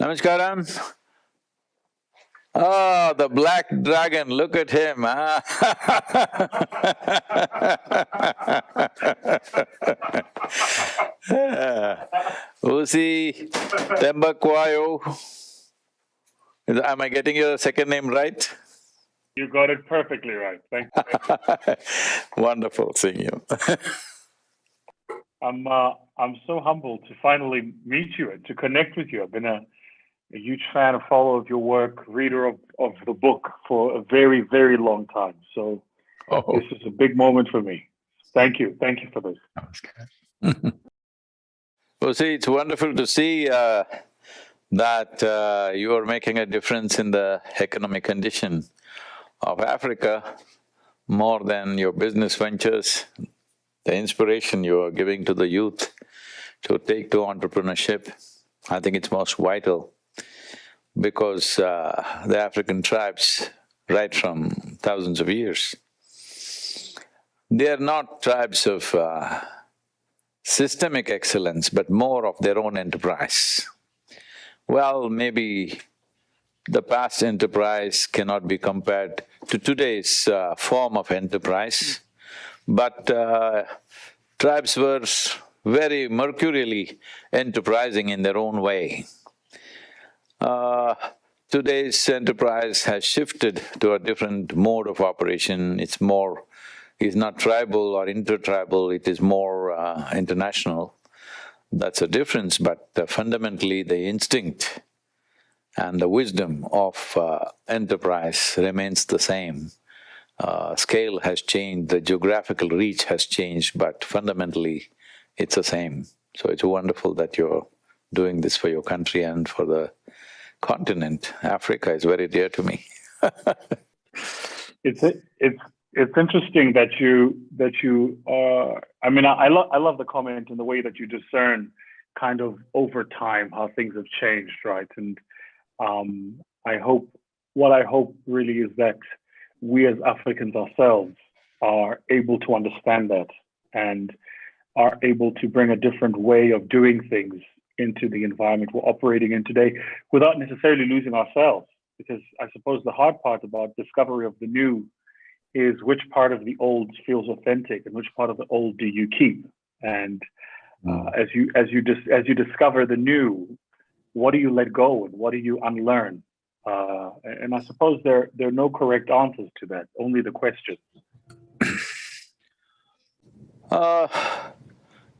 Namaskaram. Oh, the black dragon, look at him, huh? Vusi, Thembekwayo. Am I getting your second name right? You got it perfectly right. Thank you. Wonderful seeing you. I'm so humbled to finally meet you and to connect with you. I've been a huge fan, a follower of your work, reader of the book for a very, very long time. So This is a big moment for me. Thank you for this. Well, see, it's wonderful to see that you are making a difference in the economic condition of Africa more than your business ventures, the inspiration you are giving to the youth to take to entrepreneurship. I think it's most vital because the African tribes, right from thousands of years, they are not tribes of systemic excellence, but more of their own enterprise. Well, maybe the past enterprise cannot be compared to today's form of enterprise, but tribes were very mercurially enterprising in their own way. Today's enterprise has shifted to a different mode of operation. It's not tribal or intertribal, it is more international. That's a difference, but fundamentally the instinct and the wisdom of enterprise remains the same. Scale has changed, the geographical reach has changed, but fundamentally it's the same. So it's wonderful that you're doing this for your country and for the continent. Africa is very dear to me. It's interesting that you are. I mean, I love the comment and the way that you discern kind of over time how things have changed, right? And what I hope really is that we as Africans ourselves are able to understand that and are able to bring a different way of doing things into the environment we're operating in today without necessarily losing ourselves. Because I suppose the hard part about discovery of the new is which part of the old feels authentic and which part of the old do you keep. And as you discover the new, what do you let go and what do you unlearn? And I suppose there are no correct answers to that, only the questions.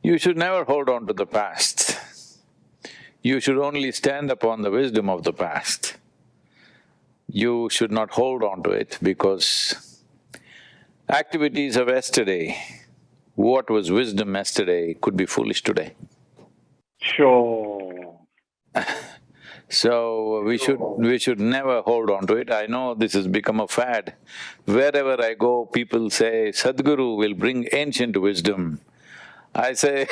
You should never hold on to the past. You should only stand upon the wisdom of the past. You should not hold on to it because activities of yesterday, what was wisdom yesterday could be foolish today. Sure. So we should never hold on to it. I know this has become a fad. Wherever I go, people say, Sadhguru will bring ancient wisdom. I say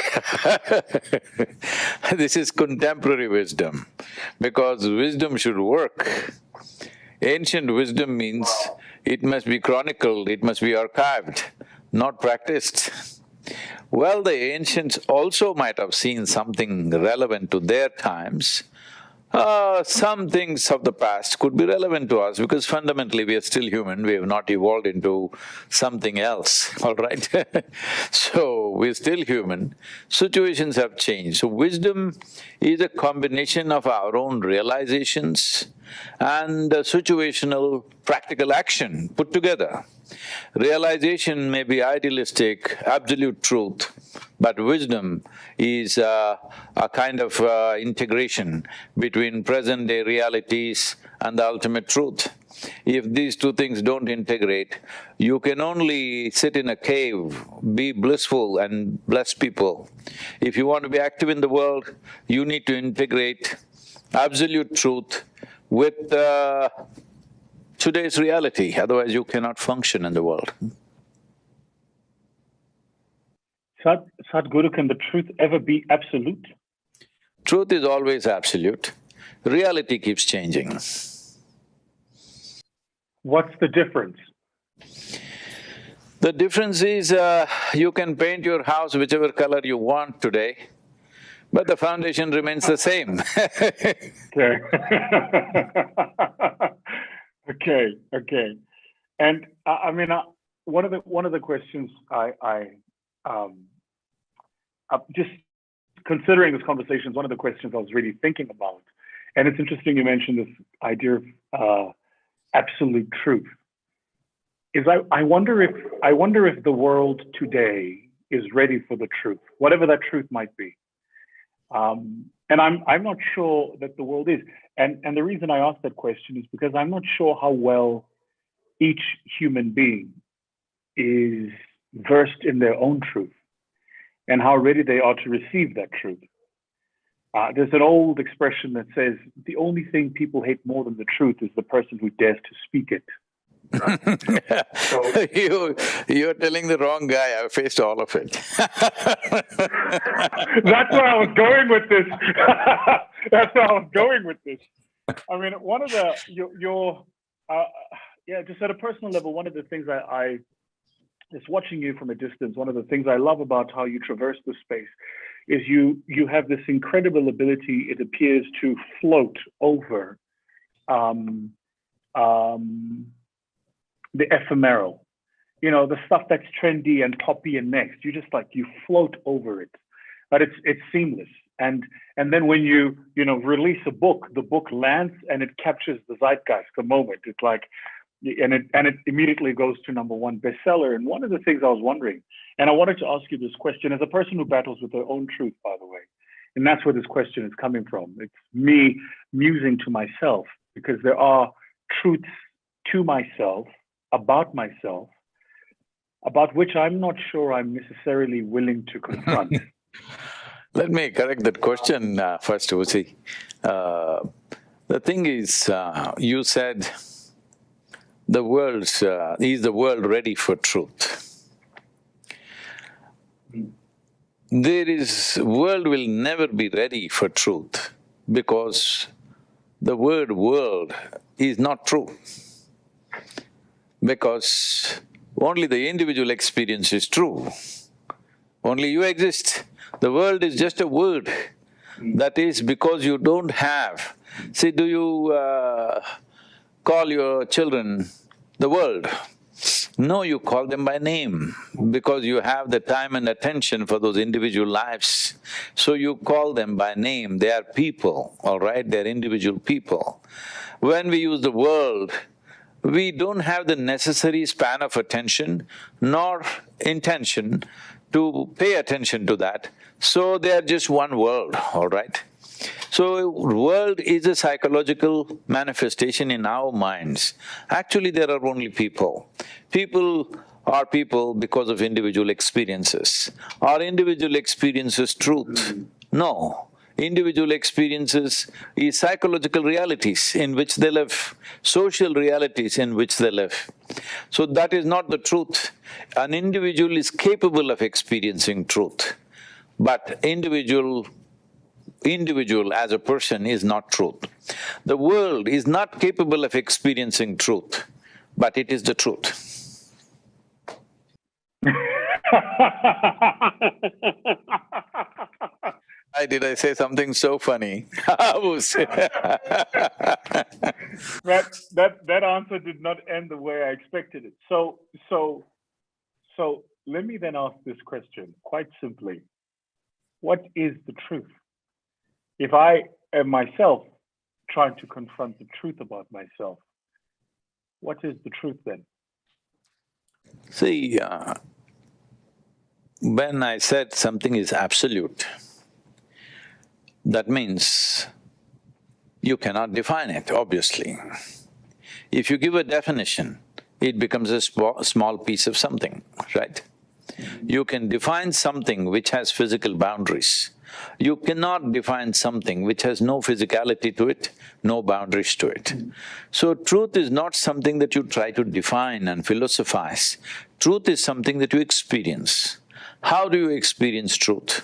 this is contemporary wisdom, because wisdom should work. Ancient wisdom means it must be chronicled, it must be archived, not practiced. Well, the ancients also might have seen something relevant to their times. Some things of the past could be relevant to us because fundamentally we are still human, we have not evolved into something else, all right? So, we're still human, situations have changed. So, wisdom is a combination of our own realizations and situational practical action put together. Realization may be idealistic, absolute truth, but wisdom is a kind of integration between present-day realities and the ultimate truth. If these two things don't integrate, you can only sit in a cave, be blissful and bless people. If you want to be active in the world, you need to integrate absolute truth with today's reality, otherwise you cannot function in the world. Sadhguru, can the truth ever be absolute? Truth is always absolute. Reality keeps changing. What's the difference? The difference is you can paint your house whichever color you want today, but the foundation remains the same. Okay. Okay. And I mean, one of the questions just considering this conversation is one of the questions I was really thinking about. And it's interesting you mentioned this idea of absolute truth. I wonder if the world today is ready for the truth, whatever that truth might be. And I'm not sure that the world is. And the reason I ask that question is because I'm not sure how well each human being is versed in their own truth and how ready they are to receive that truth. There's an old expression that says, the only thing people hate more than the truth is the person who dares to speak it. Right? So, you're telling the wrong guy. I've faced all of it. That's where I was going with this. That's where I was going with this. I mean, one of the just at a personal level, one of the things I just watching you from a distance, one of the things I love about how you traverse the space is you have this incredible ability, it appears, to float over the ephemeral, the stuff that's trendy and poppy and next. You just you float over it, but it's seamless. And then when you release a book, the book lands and it captures the zeitgeist, the moment. It's and it immediately goes to #1 bestseller. And one of the things I was wondering, and I wanted to ask you this question as a person who battles with their own truth, by the way, and that's where this question is coming from. It's me musing to myself, because there are truths to myself, about which I'm not sure I'm necessarily willing to confront. Let me correct that question first, Vusi. The thing is, you said, is the world ready for truth? World will never be ready for truth, because the word world is not true. Because only the individual experience is true. Only you exist. The world is just a word. That is because you don't have… See, do you call your children the world? No, you call them by name, because you have the time and attention for those individual lives. So you call them by name. They are people, all right? They're individual people. When we use the world, we don't have the necessary span of attention nor intention to pay attention to that, so they are just one world, all right? So, world is a psychological manifestation in our minds. Actually, there are only people. People are people because of individual experiences. Are individual experiences truth? No. Individual experiences is psychological realities in which they live, social realities in which they live. So that is not the truth. An individual is capable of experiencing truth, but individual as a person is not truth. The world is not capable of experiencing truth, but it is the truth. Why did I say something so funny? That answer did not end the way I expected it. So let me then ask this question quite simply. What is the truth? If I am myself trying to confront the truth about myself, what is the truth then? See, when I said something is absolute, that means you cannot define it, obviously. If you give a definition, it becomes a small piece of something, right? You can define something which has physical boundaries. You cannot define something which has no physicality to it, no boundaries to it. So truth is not something that you try to define and philosophize. Truth is something that you experience. How do you experience truth?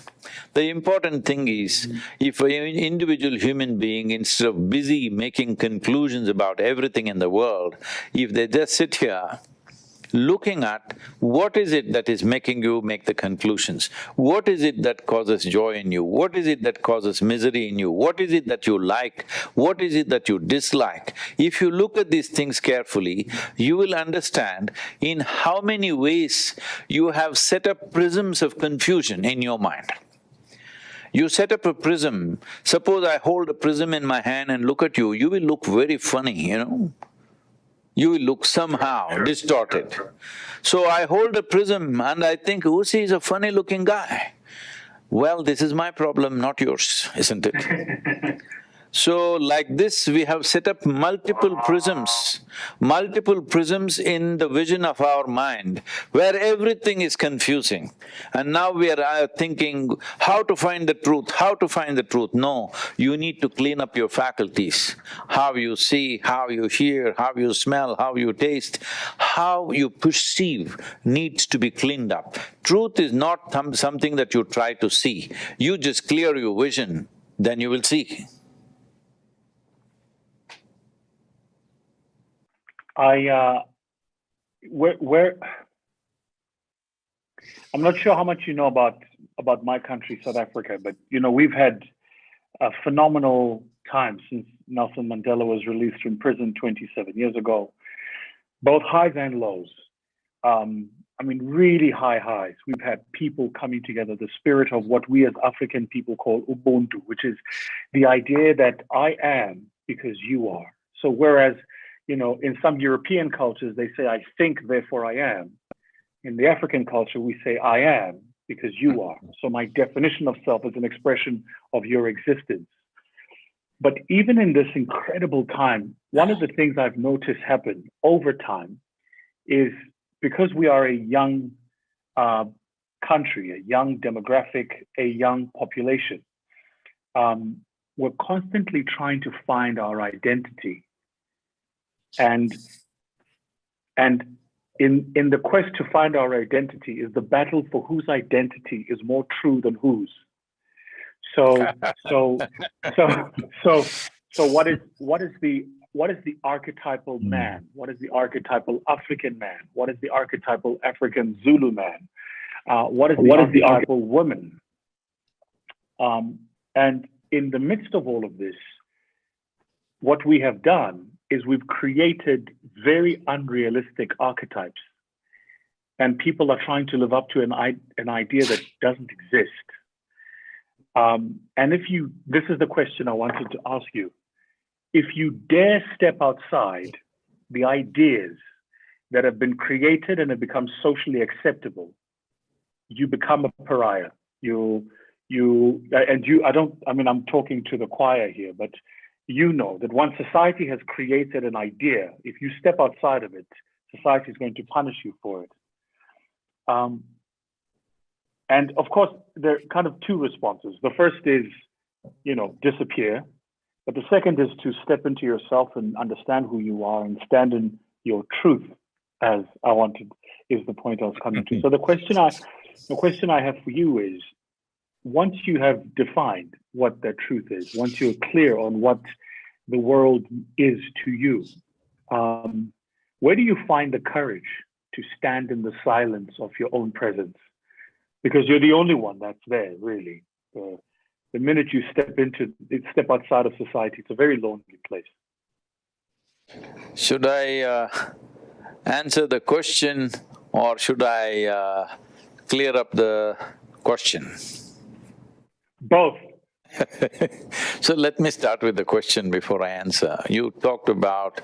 The important thing is, if an individual human being, instead of busy making conclusions about everything in the world, if they just sit here looking at what is it that is making you make the conclusions, what is it that causes joy in you, what is it that causes misery in you, what is it that you like, what is it that you dislike. If you look at these things carefully, you will understand in how many ways you have set up prisms of confusion in your mind. You set up a prism, suppose I hold a prism in my hand and look at you, you will look very funny, you know. You will look somehow distorted. So I hold a prism and I think, Vusi is a funny-looking guy. Well, this is my problem, not yours, isn't it? So like this, we have set up multiple prisms in the vision of our mind, where everything is confusing. And now we are thinking, how to find the truth, how to find the truth. No, you need to clean up your faculties. How you see, how you hear, how you smell, how you taste, how you perceive needs to be cleaned up. Truth is not something that you try to see. You just clear your vision, then you will see. I'm not sure how much you know about my country, South Africa, but we've had a phenomenal time since Nelson Mandela was released from prison 27 years ago, both highs and lows. I mean, really high highs. We've had people coming together, the spirit of what we as African people call Ubuntu, which is the idea that I am because you are. So whereas in some European cultures, they say, I think, therefore I am. In the African culture, we say, I am because you are. So my definition of self is an expression of your existence. But even in this incredible time, one of the things I've noticed happen over time is because we are a young country, a young demographic, a young population, we're constantly trying to find our identity. And in the quest to find our identity is the battle for whose identity is more true than whose. So what is the archetypal man? What is the archetypal African man? What is the archetypal African Zulu man? What is the archetypal woman? And in the midst of all of this, what we have done is we've created very unrealistic archetypes, and people are trying to live up to an idea that doesn't exist. And this is the question I wanted to ask you. If you dare step outside the ideas that have been created and have become socially acceptable, you become a pariah. I'm talking to the choir here, but you know that once society has created an idea, if you step outside of it, society is going to punish you for it. And of course, there are kind of two responses. The first is, disappear. But the second is to step into yourself and understand who you are and stand in your truth, is the point I was coming to. So the question I have for you is, once you have defined what that truth is, once you're clear on what the world is to you, where do you find the courage to stand in the silence of your own presence? Because you're the only one that's there, really. The minute you step outside of society, it's a very lonely place. Should I answer the question or should I clear up the question? Both. So let me start with the question before I answer. You talked about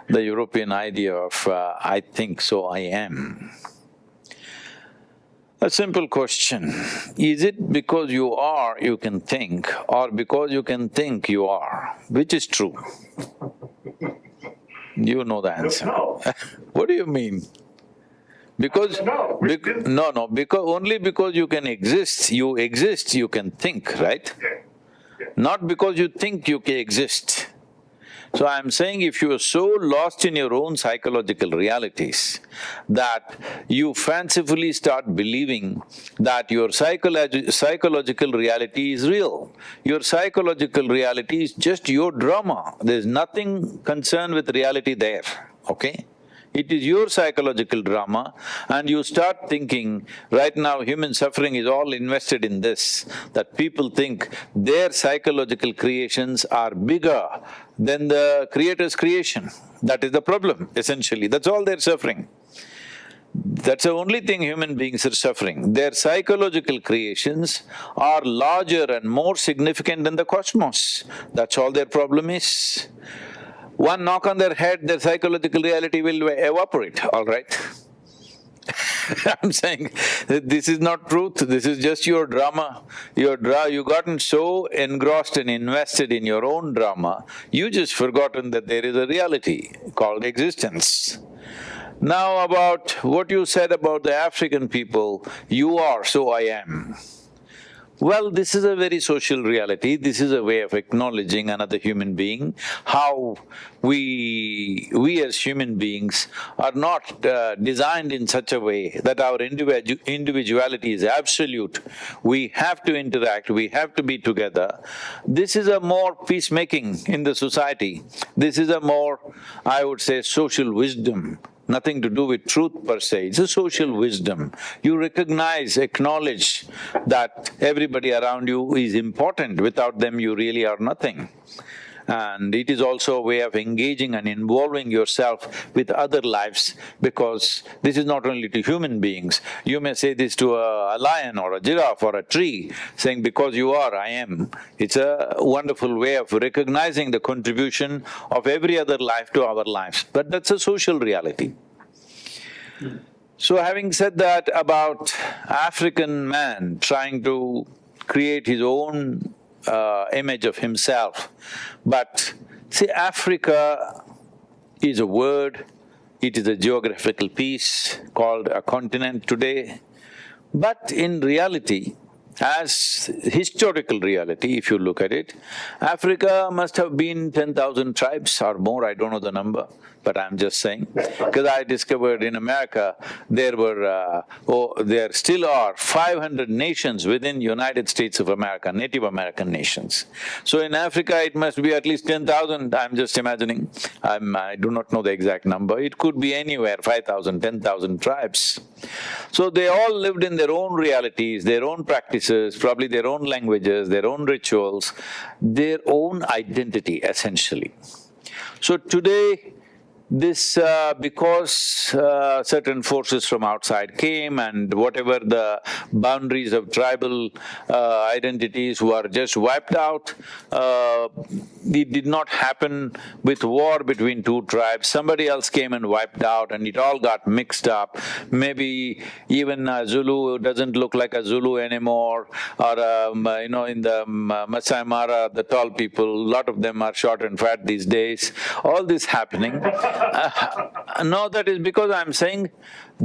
the European idea of I think, so I am. A simple question, is it because you are, you can think, or because you can think, you are? Which is true? You know the answer. No. What do you mean? Because… only because you can exist, you can think, right? Not because you think you can exist. So I'm saying if you are so lost in your own psychological realities that you fancifully start believing that your psychological reality is real, your psychological reality is just your drama, there's nothing concerned with reality there, okay? It is your psychological drama, and you start thinking, right now human suffering is all invested in this, that people think their psychological creations are bigger than the Creator's creation. That is the problem, essentially, that's all they're suffering. That's the only thing human beings are suffering. Their psychological creations are larger and more significant than the cosmos. That's all their problem is. One knock on their head, their psychological reality will evaporate, all right? I'm saying that this is not truth, this is just your drama. You've gotten so engrossed and invested in your own drama, you just forgotten that there is a reality called existence. Now about what you said about the African people, you are, so I am. Well, this is a very social reality, this is a way of acknowledging another human being, how we as human beings are not designed in such a way that our individuality is absolute. We have to interact, we have to be together. This is a more peacemaking in the society. This is a more, I would say, social wisdom. Nothing to do with truth per se, it's a social wisdom. You recognize, acknowledge that everybody around you is important, without them you really are nothing. And it is also a way of engaging and involving yourself with other lives, because this is not only to human beings. You may say this to a lion or a giraffe or a tree, saying, because you are, I am. It's a wonderful way of recognizing the contribution of every other life to our lives, but that's a social reality. So having said that about African man trying to create his own image of himself. But see, Africa is a word, it is a geographical piece called a continent today. But in reality, as historical reality, if you look at it, Africa must have been 10,000 tribes or more, I don't know the number, but I'm just saying. Because I discovered in America, there still are 500 nations within United States of America, Native American nations. So in Africa, it must be at least 10,000, I'm just imagining. I do not know the exact number, it could be anywhere, 5,000, 10,000 tribes. So they all lived in their own realities, their own practices, probably their own languages, their own rituals, their own identity, essentially. So today, this because certain forces from outside came, and whatever the boundaries of tribal identities were just wiped out. It did not happen with war between two tribes, somebody else came and wiped out and it all got mixed up. Maybe even a Zulu doesn't look like a Zulu anymore, or in the Masai Mara, the tall people, a lot of them are short and fat these days, all this happening. No, that is because I'm saying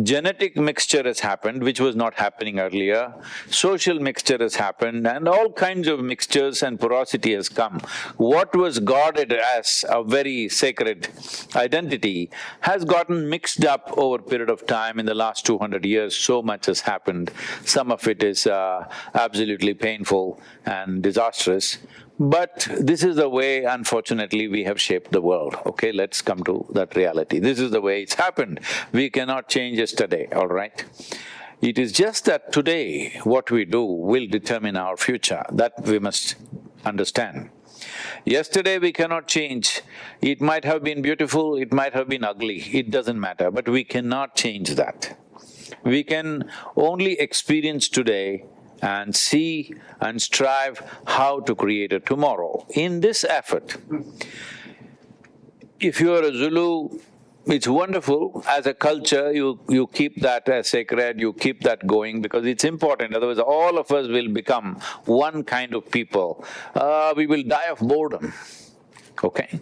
genetic mixture has happened, which was not happening earlier, social mixture has happened, and all kinds of mixtures and porosity has come. What was guarded as a very sacred identity has gotten mixed up over a period of time. In the last 200 years, so much has happened. Some of it is absolutely painful and disastrous. But this is the way, unfortunately, we have shaped the world, okay? Let's come to that reality. This is the way it's happened. We cannot change yesterday, all right? It is just that today, what we do will determine our future. That we must understand. Yesterday we cannot change. It might have been beautiful, it might have been ugly, it doesn't matter, but we cannot change that. We can only experience today and see and strive how to create a tomorrow. In this effort, if you are a Zulu, it's wonderful. As a culture, you keep that as sacred, you keep that going because it's important, otherwise all of us will become one kind of people. We will die of boredom, okay?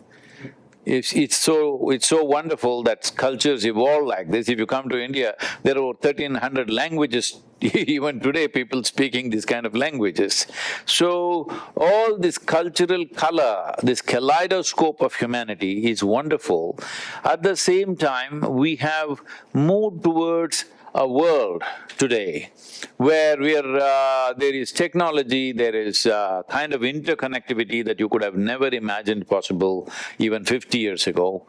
It's so wonderful that cultures evolve like this. If you come to India, there are 1,300 languages, even today people speaking these kind of languages. So, all this cultural color, this kaleidoscope of humanity is wonderful. At the same time, we have moved towards a world today where there is technology, there is kind of interconnectivity that you could have never imagined possible even 50 years ago,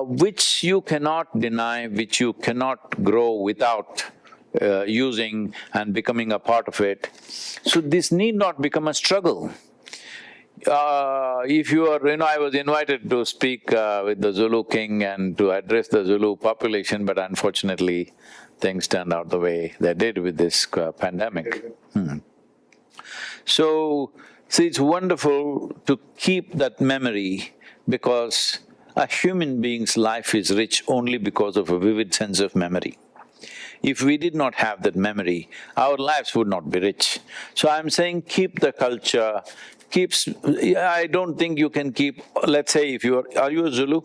which you cannot deny, which you cannot grow without using and becoming a part of it. So this need not become a struggle. If you are… I was invited to speak with the Zulu king and to address the Zulu population, but unfortunately, things turned out the way they did with this pandemic. So, see, it's wonderful to keep that memory because a human being's life is rich only because of a vivid sense of memory. If we did not have that memory, our lives would not be rich. So I'm saying keep the culture, I don't think you can keep… let's say if are you a Zulu?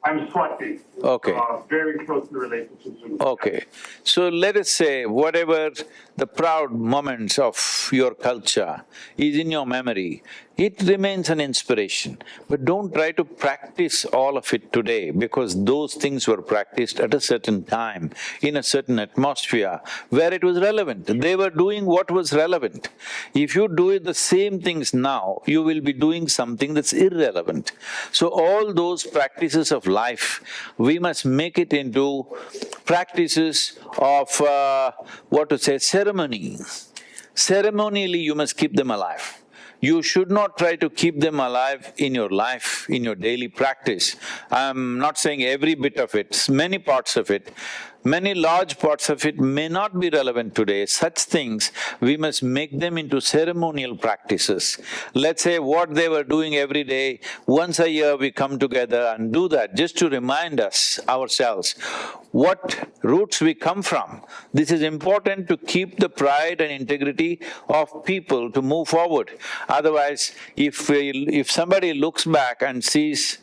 I'm Swati. Okay. Very closely related to Zulu. Okay. So let us say whatever the proud moments of your culture is in your memory, it remains an inspiration. But don't try to practice all of it today because those things were practiced at a certain time, in a certain atmosphere where it was relevant. They were doing what was relevant. If you do the same things now, you will be doing something that's irrelevant. So all those practices of life, we must make it into practices of ceremony. Ceremonially, you must keep them alive. You should not try to keep them alive in your life, in your daily practice. I'm not saying every bit of it, many parts of it. Many large parts of it may not be relevant today. Such things, we must make them into ceremonial practices. Let's say what they were doing every day, once a year we come together and do that just to remind us, ourselves, what roots we come from. This is important to keep the pride and integrity of people to move forward. Otherwise, if somebody looks back and sees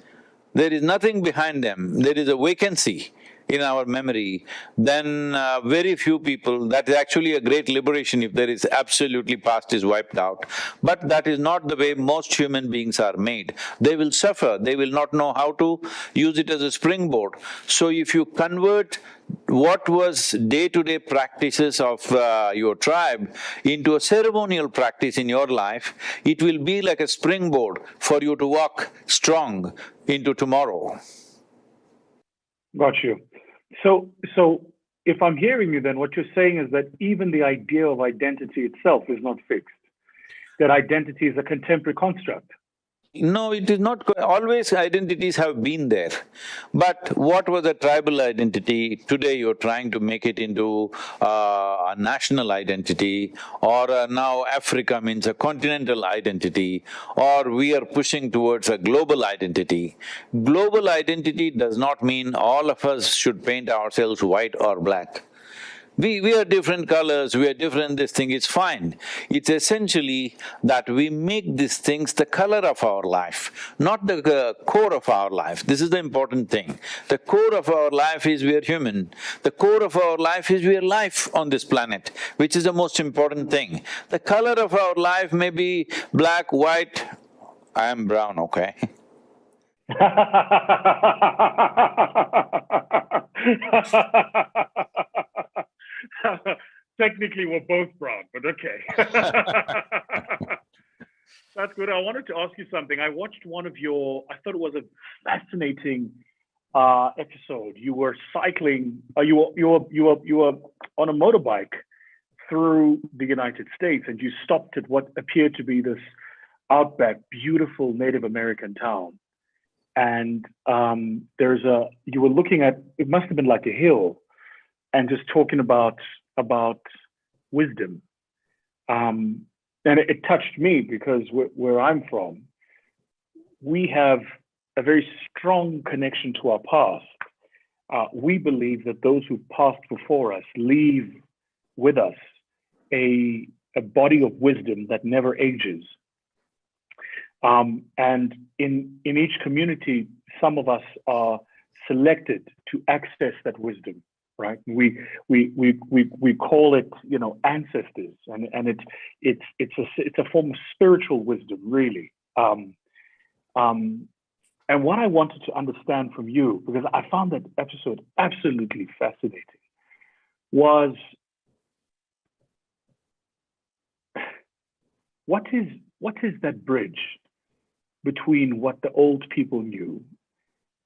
there is nothing behind them, there is a vacancy in our memory, then very few people… that is actually a great liberation if there is absolutely past is wiped out. But that is not the way most human beings are made. They will suffer, they will not know how to use it as a springboard. So if you convert what was day-to-day practices of your tribe into a ceremonial practice in your life, it will be like a springboard for you to walk strong into tomorrow. Got you. So if I'm hearing you, then what you're saying is that even the idea of identity itself is not fixed, that identity is a contemporary construct. No, it is not… always identities have been there. But what was a tribal identity, today you're trying to make it into a national identity, or now Africa means a continental identity, or we are pushing towards a global identity. Global identity does not mean all of us should paint ourselves white or black. We are different colors, we are different this thing, it's fine. It's essentially that we make these things the color of our life, not the core of our life. This is the important thing. The core of our life is we are human. The core of our life is we are life on this planet, which is the most important thing. The color of our life may be black, white, I am brown, okay? Technically, we're both brown, but okay. That's good. I wanted to ask you something. I watched one of your… I thought it was a fascinating episode. You were cycling… you were on a motorbike through the United States, and you stopped at what appeared to be this outback, beautiful Native American town. And you were looking at… it must have been like a hill, and just talking about wisdom. And it touched me because where I'm from, we have a very strong connection to our past. We believe that those who passed before us leave with us a body of wisdom that never ages. And in each community, some of us are selected to access that wisdom, right? We call it, ancestors, and it's a form of spiritual wisdom, really. And what I wanted to understand from you, because I found that episode absolutely fascinating, was what is that bridge between what the old people knew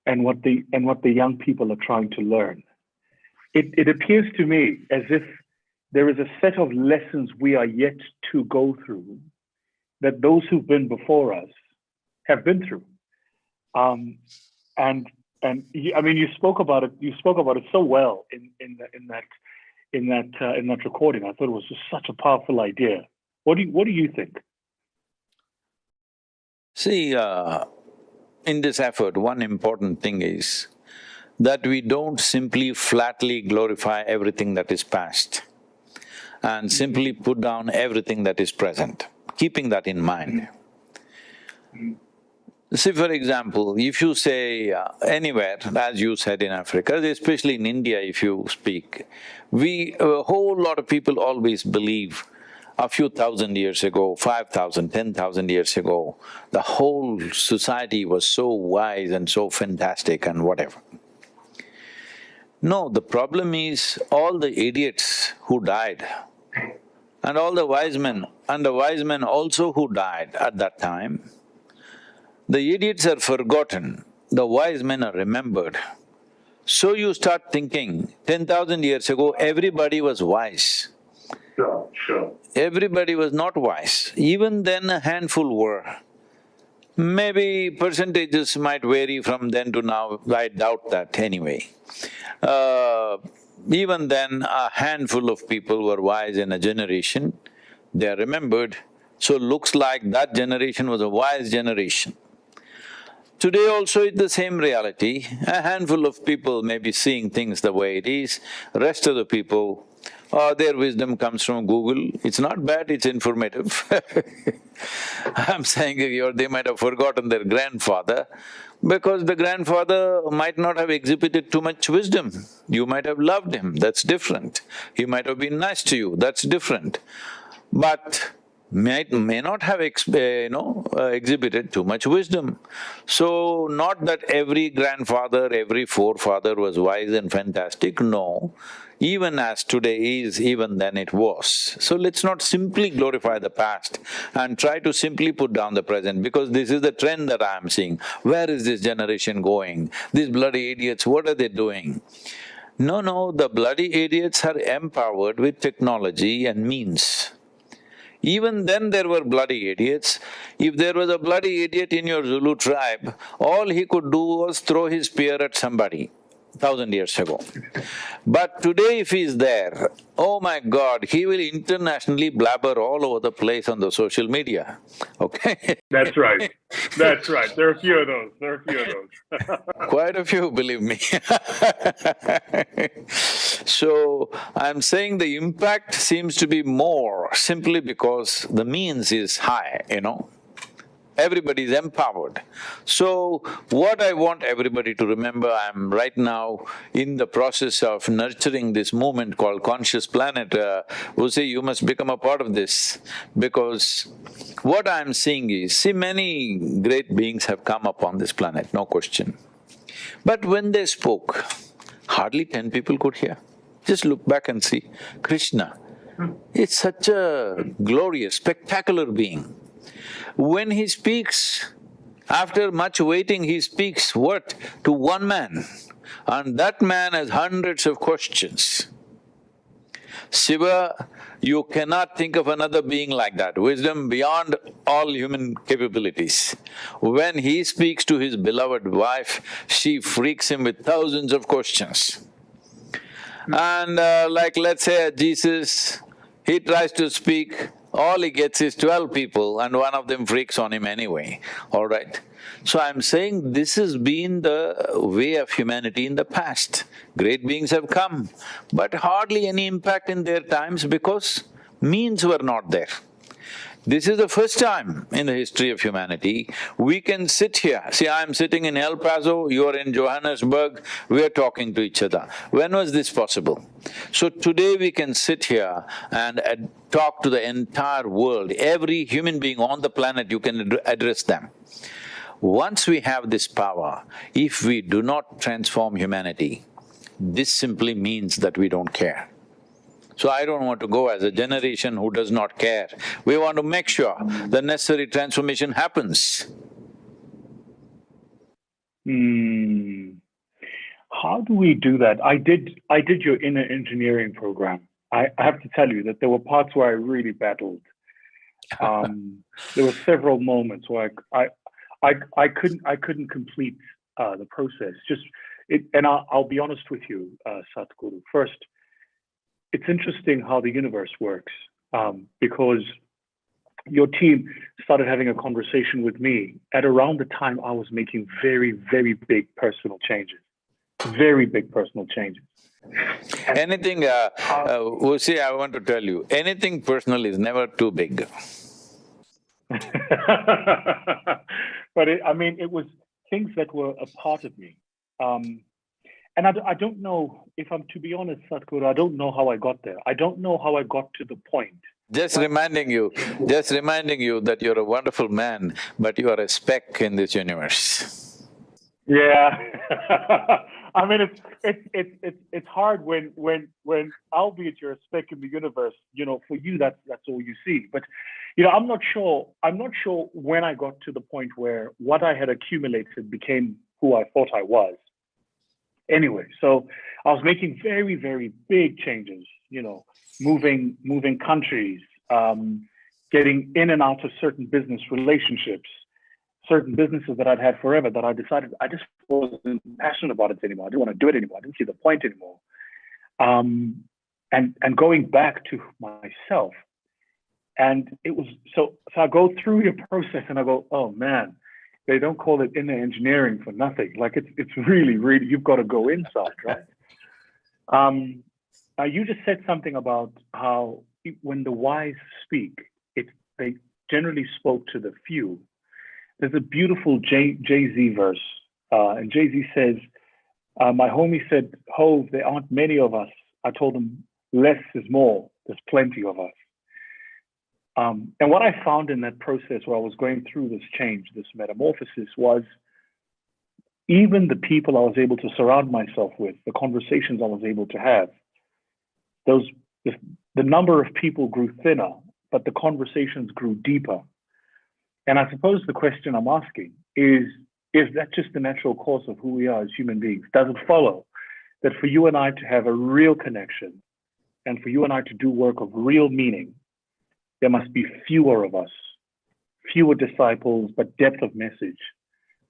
and what the young people are trying to learn? It appears to me as if there is a set of lessons we are yet to go through that those who've been before us have been through. And I mean, you spoke about it. You spoke about it so well in that recording. I thought it was just such a powerful idea. What do you think? See, in this effort, one important thing is that we don't simply flatly glorify everything that is past and simply put down everything that is present, keeping that in mind. See, for example, if you say anywhere, as you said in Africa, especially in India if you speak, a whole lot of people always believe a few thousand years ago, 5,000, 10,000 years ago, the whole society was so wise and so fantastic and whatever. No, the problem is all the idiots who died and all the wise men, and the wise men also who died at that time, the idiots are forgotten, the wise men are remembered. So you start thinking, 10,000 years ago, everybody was wise. Sure. Everybody was not wise. Even then a handful were. Maybe percentages might vary from then to now, I doubt that anyway. Even then a handful of people were wise in a generation, they are remembered, so looks like that generation was a wise generation. Today also it's the same reality, a handful of people may be seeing things the way it is, rest of the people, their wisdom comes from Google, it's not bad, it's informative. I'm saying they might have forgotten their grandfather because the grandfather might not have exhibited too much wisdom. You might have loved him, that's different. He might have been nice to you, that's different. But may not have exhibited too much wisdom. So, not that every grandfather, every forefather was wise and fantastic, no. Even as today is, even then it was. So let's not simply glorify the past and try to simply put down the present, because this is the trend that I am seeing. Where is this generation going? These bloody idiots, what are they doing? No, the bloody idiots are empowered with technology and means. Even then there were bloody idiots. If there was a bloody idiot in your Zulu tribe, all he could do was throw his spear at somebody 1,000 years ago. But today if he is there, oh my God, he will internationally blabber all over the place on the social media, okay? That's right. That's right. There are a few of those. Quite a few, believe me. So, I'm saying the impact seems to be more simply because the means is high, Everybody is empowered. So, what I want everybody to remember, I'm right now in the process of nurturing this movement called Conscious Planet. Vusi, you must become a part of this, because what I'm seeing is, see, many great beings have come upon this planet, no question. But when they spoke, hardly 10 people could hear. Just look back and see, Krishna, it's such a glorious, spectacular being. When he speaks, after much waiting, he speaks what? To one man, and that man has hundreds of questions. Shiva, you cannot think of another being like that, wisdom beyond all human capabilities. When he speaks to his beloved wife, she freaks him with thousands of questions. And like let's say Jesus, he tries to speak, all he gets is 12 people and one of them freaks on him anyway, all right? So I'm saying this has been the way of humanity in the past. Great beings have come, but hardly any impact in their times because means were not there. This is the first time in the history of humanity we can sit here. See, I'm sitting in El Paso, you're in Johannesburg, we're talking to each other. When was this possible? So today we can sit here and talk to the entire world. Every human being on the planet, you can address them. Once we have this power, if we do not transform humanity, this simply means that we don't care. So I don't want to go as a generation who does not care. We want to make sure the necessary transformation happens. How do we do that? I did your inner engineering program. I have to tell you that there were parts where I really battled. There were several moments where I couldn't complete the process. And I'll be honest with you, Sadhguru. First, it's interesting how the universe works, because your team started having a conversation with me at around the time I was making very, very big personal changes. Very big personal changes. Anything, Vusi, I want to tell you, anything personal is never too big. But it was things that were a part of me. And I don't know, if I'm to be honest, Sadhguru, I don't know how I got there. I don't know how I got to the point. Just reminding you that you're a wonderful man, but you are a speck in this universe. Yeah. It's hard when albeit you're a speck in the universe, for you that's all you see. But I'm not sure when I got to the point where what I had accumulated became who I thought I was. Anyway, so I was making very, very big changes, moving countries, getting in and out of certain business relationships, certain businesses that I'd had forever that I decided I just wasn't passionate about it anymore. I didn't want to do it anymore. I didn't see the point anymore. And going back to myself. And it was, so I go through your process and I go, oh man, they don't call it inner engineering for nothing. Like it's really, really, you've got to go inside, right? You just said something about how when the wise speak, they generally spoke to the few. There's a beautiful Jay-Z verse, and Jay-Z says, my homie said, Hov, there aren't many of us. I told him, less is more, there's plenty of us. And what I found in that process where I was going through this change, this metamorphosis, was even the people I was able to surround myself with, the conversations I was able to have, the number of people grew thinner, but the conversations grew deeper. And I suppose the question I'm asking is that just the natural course of who we are as human beings? Does it follow that for you and I to have a real connection and for you and I to do work of real meaning, there must be fewer of us, fewer disciples, but depth of message?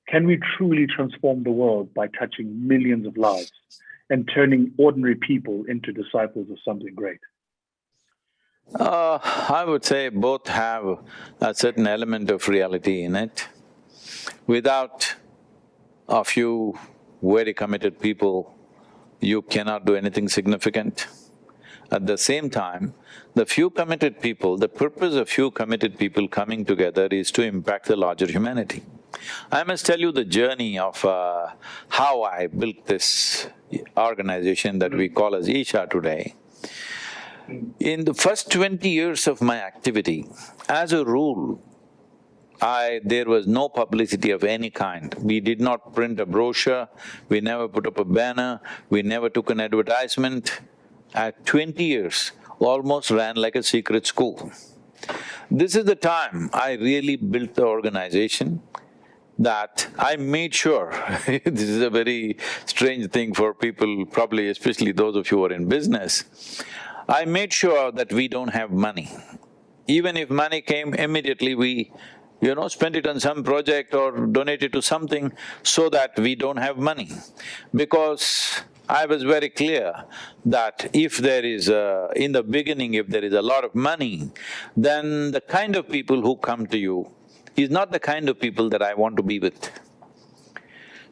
Can we truly transform the world by touching millions of lives and turning ordinary people into disciples of something great? I would say both have a certain element of reality in it. Without a few very committed people, you cannot do anything significant. At the same time, the few committed people, the purpose of few committed people coming together is to impact the larger humanity. I must tell you the journey of how I built this organization that we call as Isha today. In the first 20 years of my activity, as a rule, there was no publicity of any kind. We did not print a brochure, we never put up a banner, we never took an advertisement. At 20 years, almost ran like a secret school. This is the time I really built the organization, that I made sure this is a very strange thing for people, probably especially those of you who are in business. I made sure that we don't have money. Even if money came, immediately we, spent it on some project or donate it to something so that we don't have money. Because I was very clear that if there is in the beginning, if there is a lot of money, then the kind of people who come to you is not the kind of people that I want to be with.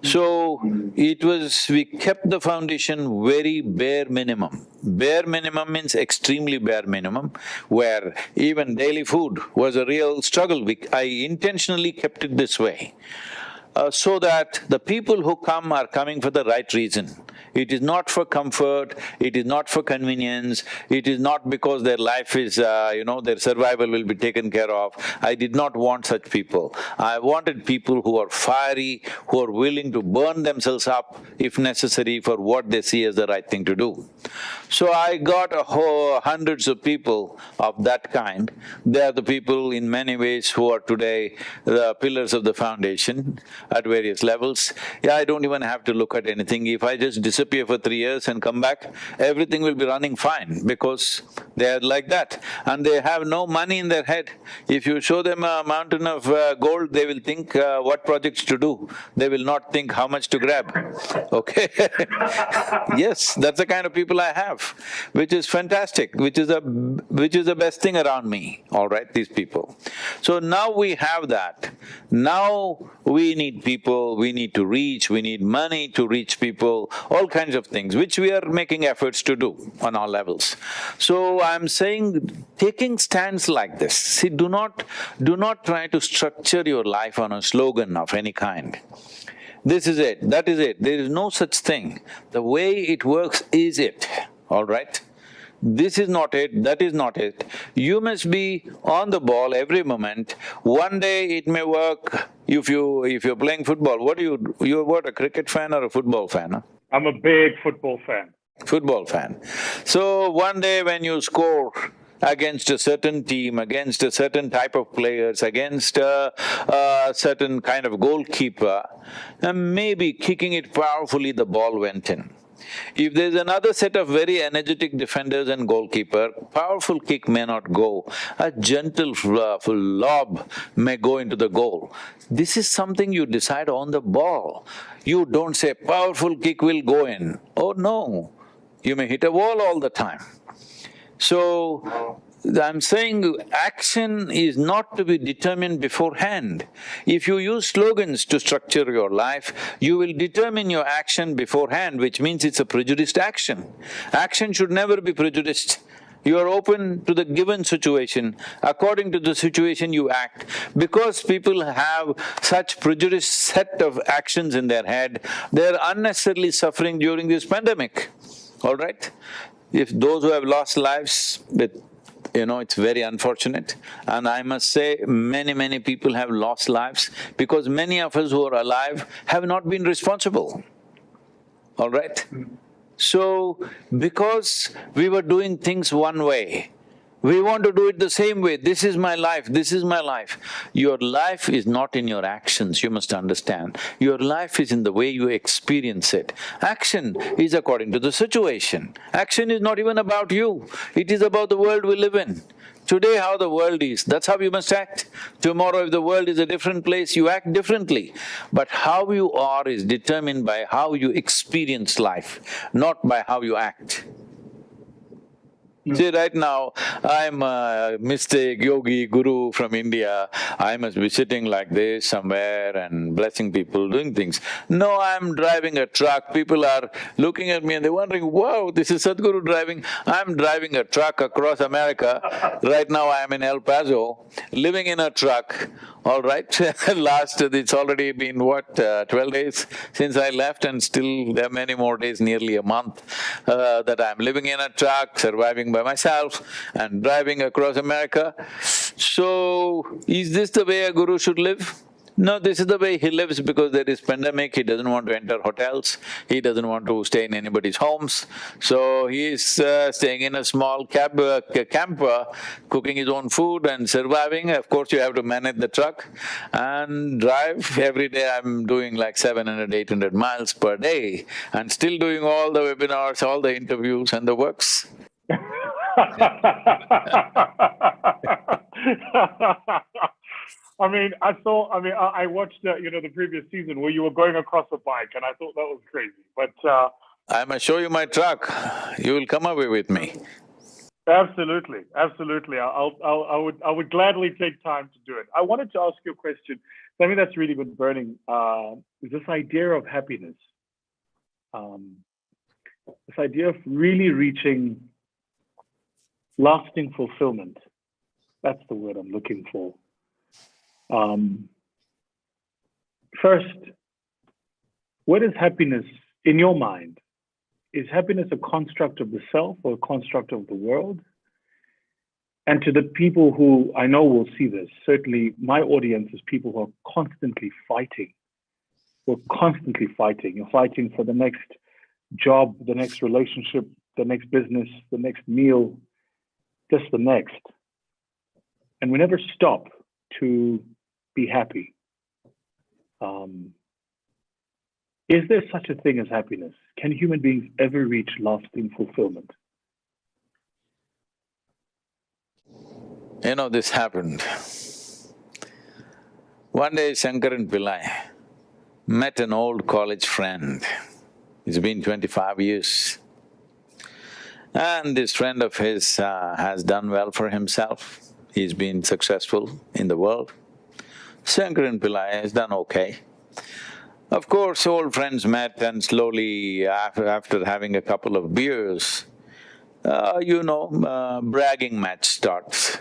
So, we kept the foundation very bare minimum. Bare minimum means extremely bare minimum, where even daily food was a real struggle. I intentionally kept it this way, so that the people who come are coming for the right reason. It is not for comfort, it is not for convenience, it is not because their life is, their survival will be taken care of. I did not want such people. I wanted people who are fiery, who are willing to burn themselves up if necessary for what they see as the right thing to do. So I got hundreds of people of that kind. They are the people in many ways who are today the pillars of the foundation at various levels. Yeah, I don't even have to look at anything. If I just disappear for 3 years and come back, everything will be running fine because they are like that. And they have no money in their head. If you show them a mountain of gold, they will think what projects to do. They will not think how much to grab, okay? Yes, that's the kind of people I have, which is fantastic, which is the best thing around me, all right, these people. So now we have that. Now we need people, we need to reach, we need money to reach people, all kinds of things, which we are making efforts to do on all levels. So I'm saying, taking stands like this, see, do not try to structure your life on a slogan of any kind. This is it, that is it, there is no such thing. The way it works is it, all right? This is not it, that is not it. You must be on the ball every moment. One day it may work if you're playing football. What do you do? You're what, a cricket fan or a football fan, huh? I'm a big football fan. Football fan. So one day when you score against a certain team, against a certain type of players, against a certain kind of goalkeeper, and maybe kicking it powerfully, the ball went in. If there's another set of very energetic defenders and goalkeeper, powerful kick may not go, a gentle lob may go into the goal. This is something you decide on the ball. You don't say, powerful kick will go in. Oh no, you may hit a wall all the time. So, I'm saying action is not to be determined beforehand. If you use slogans to structure your life, you will determine your action beforehand, which means it's a prejudiced action. Action should never be prejudiced. You are open to the given situation, according to the situation you act. Because people have such prejudiced set of actions in their head, they're unnecessarily suffering during this pandemic, all right? If those who have lost lives with it's very unfortunate. And I must say, many people have lost lives because many of us who are alive have not been responsible, all right? So, because we were doing things one way, we want to do it the same way. This is my life, this is my life. Your life is not in your actions, you must understand. Your life is in the way you experience it. Action is according to the situation. Action is not even about you, it is about the world we live in. Today how the world is, that's how you must act. Tomorrow if the world is a different place, you act differently. But how you are is determined by how you experience life, not by how you act. See, right now, I'm a mystic, yogi, guru from India. I must be sitting like this somewhere and blessing people, doing things. No, I'm driving a truck, people are looking at me and they're wondering, wow, this is Sadhguru driving. I'm driving a truck across America. Right now I'm in El Paso, living in a truck, all right? It's already been what, 12 days since I left, and still there are many more days, nearly a month, that I'm living in a truck, surviving by myself and driving across America. So, is this the way a guru should live? No, this is the way he lives because there is pandemic, he doesn't want to enter hotels, he doesn't want to stay in anybody's homes. So he is staying in a small camper, cooking his own food and surviving. Of course, you have to manage the truck and drive. Every day I'm doing like 700, 800 miles per day and still doing all the webinars, all the interviews and the works. I watched the previous season where you were going across a bike, and I thought that was crazy. But I must show you my truck. You will come away with me. Absolutely. I would gladly take time to do it. I wanted to ask you a question. Something that's really been burning is this idea of happiness. This idea of really reaching lasting fulfillment. That's the word I'm looking for. First, what is happiness in your mind? is happiness a construct of the self or a construct of the world? And to the people who I know will see this, certainly my audience is people who are constantly fighting. We're constantly fighting. You're fighting for the next job, the next relationship, the next business, the next meal, just the next. And we never stop to be happy. Is there such a thing as happiness? Can human beings ever reach lasting fulfillment? You know, this happened. One day Shankaran Pillai met an old college friend. It's been 25 years. And this friend of his has done well for himself. He's been successful in the world. Shankaran Pillai has done okay. Of course, old friends met and slowly, after having a couple of beers, bragging match starts.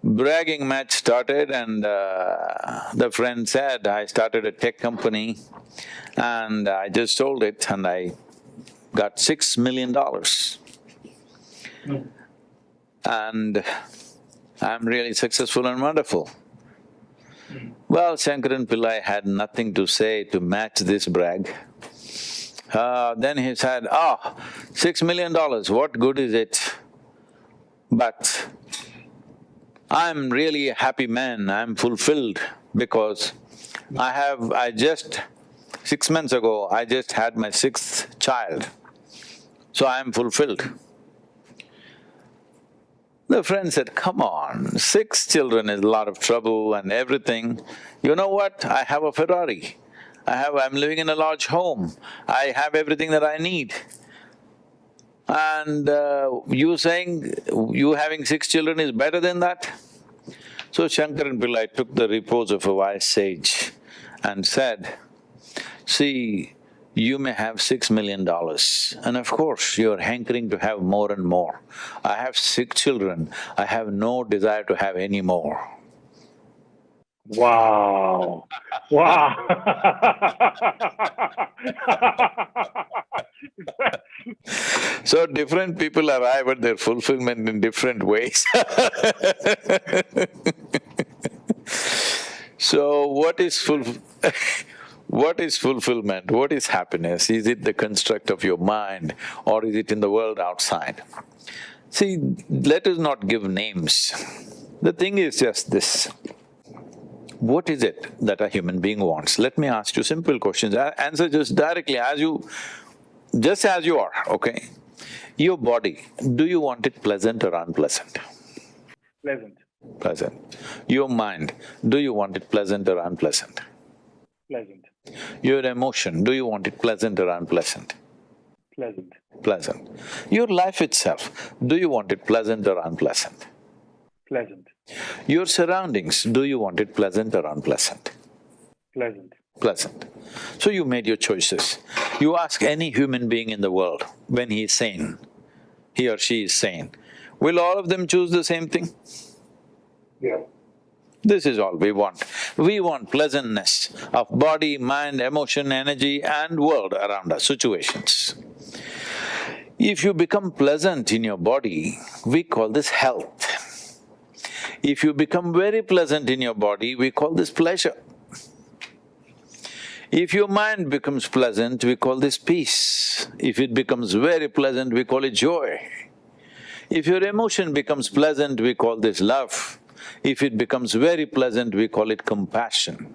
Bragging match started and the friend said, I started a tech company and I just sold it and I got $6 million. And I'm really successful and wonderful. Well, Shankaran Pillai had nothing to say to match this brag. Then he said, $6 million, what good is it? But I'm really a happy man, I'm fulfilled because 6 months ago, I just had my 6th child, so I'm fulfilled. The friend said, come on, 6 children is a lot of trouble and everything. You know what? I have a Ferrari. I'm living in a large home. I have everything that I need. And you saying you having 6 children is better than that? So Shankaran Pillai took the repose of a wise sage and said, see, you may have $6 million and of course you're hankering to have more and more. I have 6 children, I have no desire to have any more. Wow. Wow. So different people arrive at their fulfillment in different ways. So what is fulfillment? What is happiness? Is it the construct of your mind or is it in the world outside? See, let us not give names. The thing is just this. What is it that a human being wants? Let me ask you simple questions. Answer just directly just as you are, okay? Your body, do you want it pleasant or unpleasant? Pleasant. Pleasant. Your mind, do you want it pleasant or unpleasant? Pleasant. Your emotion, do you want it pleasant or unpleasant? Pleasant. Pleasant. Your life itself, do you want it pleasant or unpleasant? Pleasant. Your surroundings, do you want it pleasant or unpleasant? Pleasant. Pleasant. So you made your choices. You ask any human being in the world, when he is sane, he or she is sane, will all of them choose the same thing? Yeah. This is all we want. We want pleasantness of body, mind, emotion, energy and world around us, situations. If you become pleasant in your body, we call this health. If you become very pleasant in your body, we call this pleasure. If your mind becomes pleasant, we call this peace. If it becomes very pleasant, we call it joy. If your emotion becomes pleasant, we call this love. If it becomes very pleasant, we call it compassion.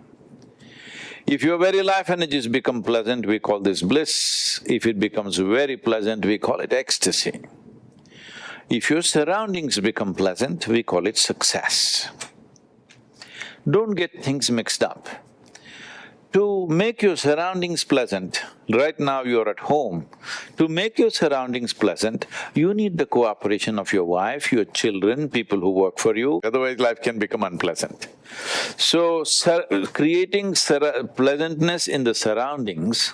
If your very life energies become pleasant, we call this bliss. If it becomes very pleasant, we call it ecstasy. If your surroundings become pleasant, we call it success. Don't get things mixed up. To make your surroundings pleasant, right now you're at home, to make your surroundings pleasant, you need the cooperation of your wife, your children, people who work for you, otherwise life can become unpleasant. So, creating pleasantness in the surroundings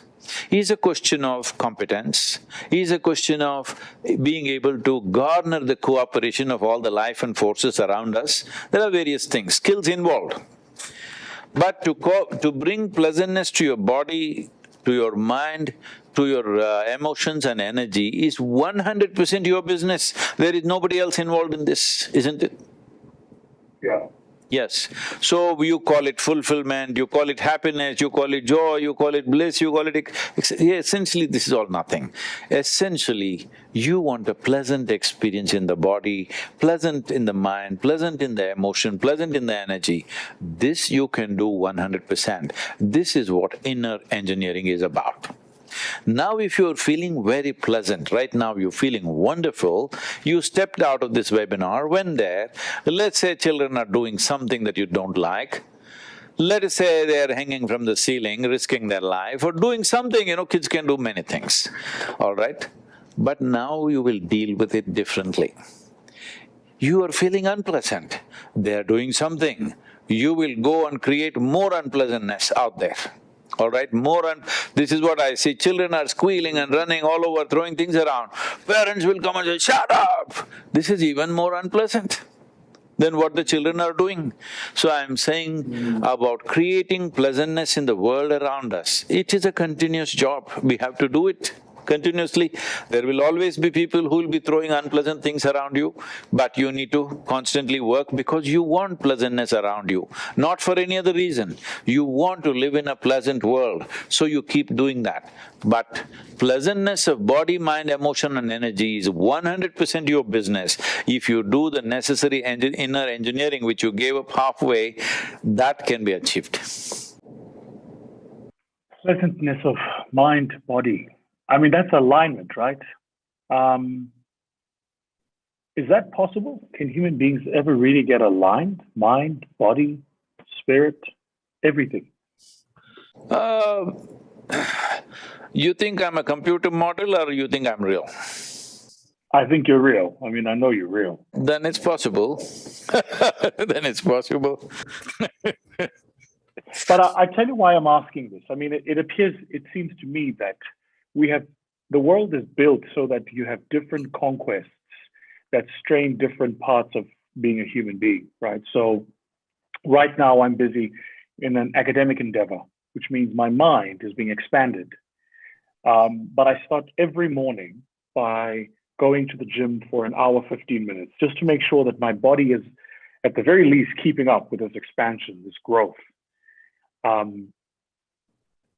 is a question of competence, is a question of being able to garner the cooperation of all the life and forces around us. There are various things, skills involved. But to bring pleasantness to your body, to your mind, to your emotions and energy is 100% your business. There is nobody else involved in this, isn't it? Yeah. Yes. So you call it fulfillment, you call it happiness, you call it joy, you call it bliss, you call it… essentially this is all nothing. Essentially, you want a pleasant experience in the body, pleasant in the mind, pleasant in the emotion, pleasant in the energy. This you can do 100%. This is what inner engineering is about. Now if you're feeling very pleasant, right now you're feeling wonderful, you stepped out of this webinar, went there, let's say children are doing something that you don't like, let us say they're hanging from the ceiling, risking their life, or doing something, kids can do many things, all right? But now you will deal with it differently. You are feeling unpleasant, they're doing something, you will go and create more unpleasantness out there. All right, this is what I see, children are squealing and running all over, throwing things around. Parents will come and say, shut up! This is even more unpleasant than what the children are doing. So I'm saying about creating pleasantness in the world around us, it is a continuous job, we have to do it continuously. There will always be people who will be throwing unpleasant things around you, but you need to constantly work because you want pleasantness around you, not for any other reason. You want to live in a pleasant world, so you keep doing that. But pleasantness of body, mind, emotion and energy is 100% your business. If you do the necessary inner engineering which you gave up halfway, that can be achieved. Pleasantness of mind, body. I mean, that's alignment, right? Is that possible? Can human beings ever really get aligned? Mind, body, spirit, everything? You think I'm a computer model or you think I'm real? I think you're real. I mean, I know you're real. Then it's possible. Then it's possible. But I tell you why I'm asking this. I mean, it seems to me that the world is built so that you have different conquests that strain different parts of being a human being, right? So right now I'm busy in an academic endeavor, which means my mind is being expanded. But I start every morning by going to the gym for an hour, 15 minutes, just to make sure that my body is, at the very least, keeping up with this expansion, this growth.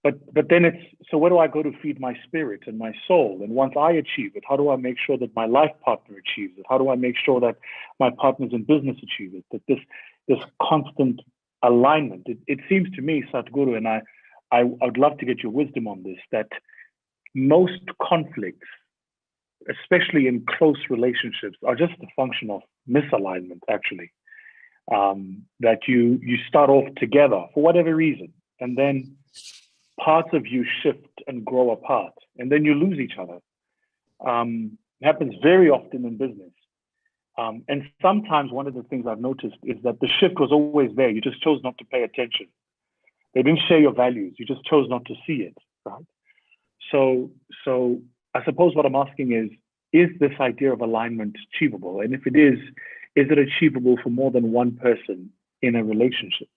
But then so where do I go to feed my spirit and my soul? And once I achieve it, how do I make sure that my life partner achieves it? How do I make sure that my partners in business achieve it? That this constant alignment. It seems to me, Sadhguru, and I would love to get your wisdom on this, that most conflicts, especially in close relationships, are just a function of misalignment, actually. That you start off together for whatever reason, and then parts of you shift and grow apart, and then you lose each other. It happens very often in business. And sometimes one of the things I've noticed is that the shift was always there. You just chose not to pay attention. They didn't share your values. You just chose not to see it, right? So I suppose what I'm asking is this idea of alignment achievable? And if it is it achievable for more than one person in a relationship?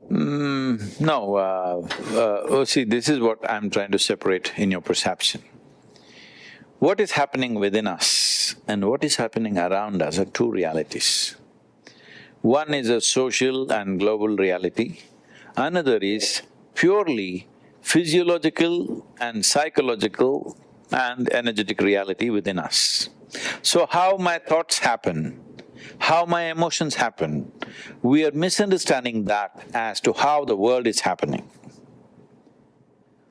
No, see, this is what I'm trying to separate in your perception. What is happening within us and what is happening around us are two realities. One is a social and global reality, another is purely physiological and psychological and energetic reality within us. So how my thoughts happen, how my emotions happen, we are misunderstanding that as to how the world is happening.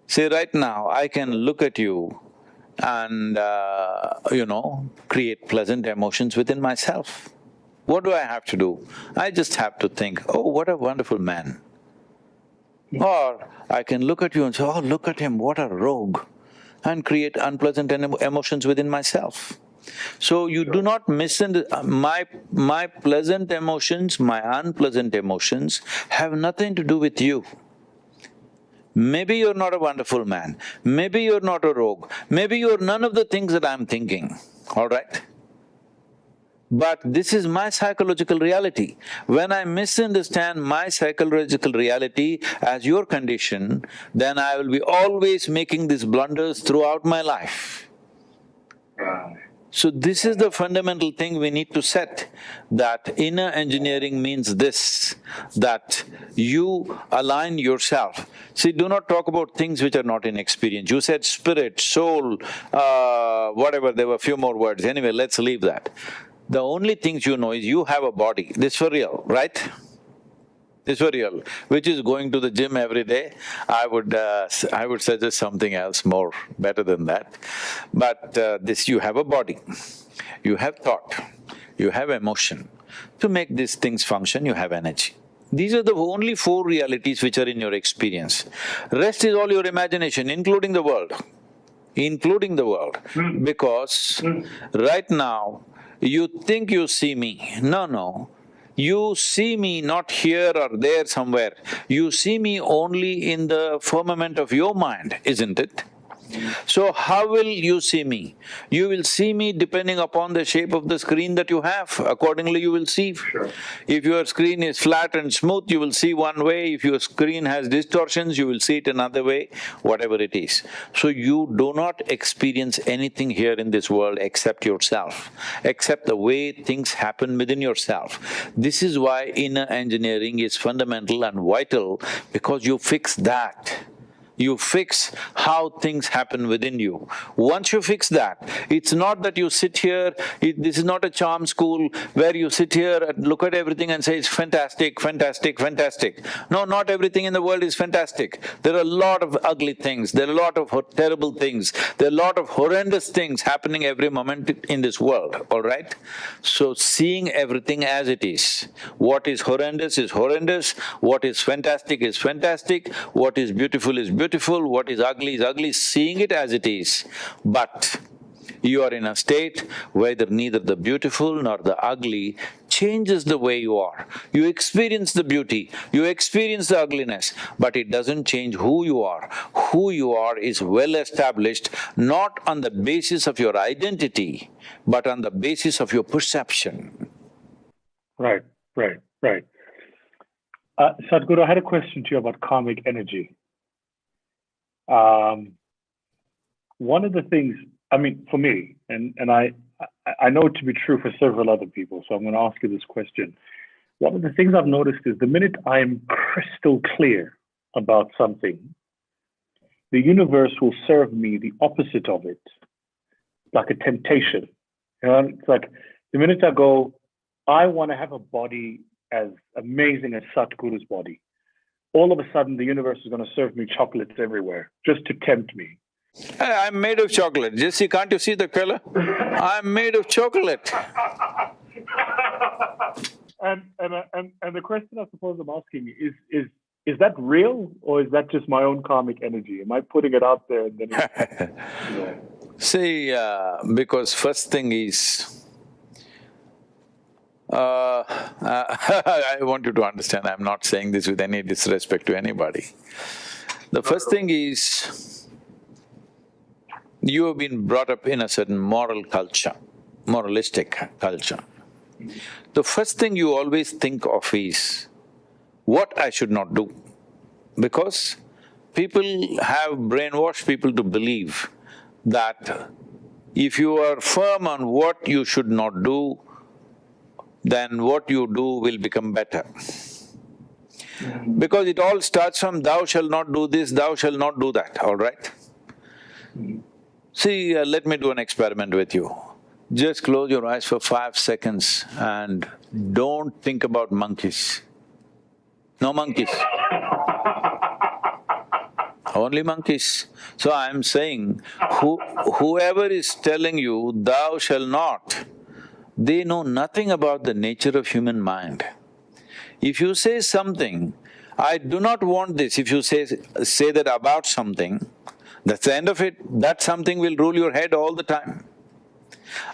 See, right now, I can look at you and, create pleasant emotions within myself. What do I have to do? I just have to think, oh, what a wonderful man. Or I can look at you and say, oh, look at him, what a rogue, and create unpleasant emotions within myself. So you do not my pleasant emotions, my unpleasant emotions have nothing to do with you. Maybe you're not a wonderful man, maybe you're not a rogue, maybe you're none of the things that I'm thinking, all right? But this is my psychological reality. When I misunderstand my psychological reality as your condition, then I will be always making these blunders throughout my life. So this is the fundamental thing we need to set, that inner engineering means this, that you align yourself. See, do not talk about things which are not in experience. You said spirit, soul, whatever, there were a few more words. Anyway, let's leave that. The only things you know is you have a body, this for real, right? This for real, which is going to the gym every day. I would suggest something else more better than that. But this, you have a body, you have thought, you have emotion. To make these things function, you have energy. These are the only four realities which are in your experience. Rest is all your imagination, including the world. Because right now, you think you see me. No. You see me not here or there somewhere. You see me only in the firmament of your mind, isn't it? So how will you see me? You will see me depending upon the shape of the screen that you have, accordingly you will see. Sure. If your screen is flat and smooth, you will see one way. If your screen has distortions, you will see it another way, whatever it is. So you do not experience anything here in this world except yourself, except the way things happen within yourself. This is why inner engineering is fundamental and vital, because you fix that. You fix how things happen within you. Once you fix that, it's not that you sit here, this is not a charm school where you sit here and look at everything and say, it's fantastic, fantastic, fantastic. No, not everything in the world is fantastic. There are a lot of ugly things, there are a lot of terrible things, there are a lot of horrendous things happening every moment in this world, all right? So seeing everything as it is. What is horrendous, what is fantastic, what is beautiful, what is ugly, seeing it as it is. But you are in a state where neither the beautiful nor the ugly changes the way you are. You experience the beauty, you experience the ugliness, but it doesn't change who you are. Who you are is well established, not on the basis of your identity, but on the basis of your perception. Right. Sadhguru, I had a question to you about karmic energy. One of the things, I mean, for me, and I know it to be true for several other people, so I'm going to ask you this question. One of the things I've noticed is the minute I'm crystal clear about something, the universe will serve me the opposite of it, like a temptation. You know, it's like the minute I go, I want to have a body as amazing as Satguru's body. All of a sudden, the universe is going to serve me chocolates everywhere, just to tempt me. I'm made of chocolate. Jesse, can't you see the color? I'm made of chocolate. And the question I suppose I'm asking is that real, or is that just my own karmic energy? Am I putting it out there and then See, because first thing is, I want you to understand, I'm not saying this with any disrespect to anybody. The first thing is, you have been brought up in a certain moral culture, moralistic culture. The first thing you always think of is what I should not do. Because people have brainwashed people to believe that if you are firm on what you should not do, then what you do will become better. Because it all starts from thou shalt not do this, thou shalt not do that, all right? See, let me do an experiment with you. Just close your eyes for 5 seconds and don't think about monkeys. No monkeys. Only monkeys. So I'm saying, whoever is telling you thou shalt not, they know nothing about the nature of human mind. If you say something, I do not want this, if you say that about something, that's the end of it. That something will rule your head all the time.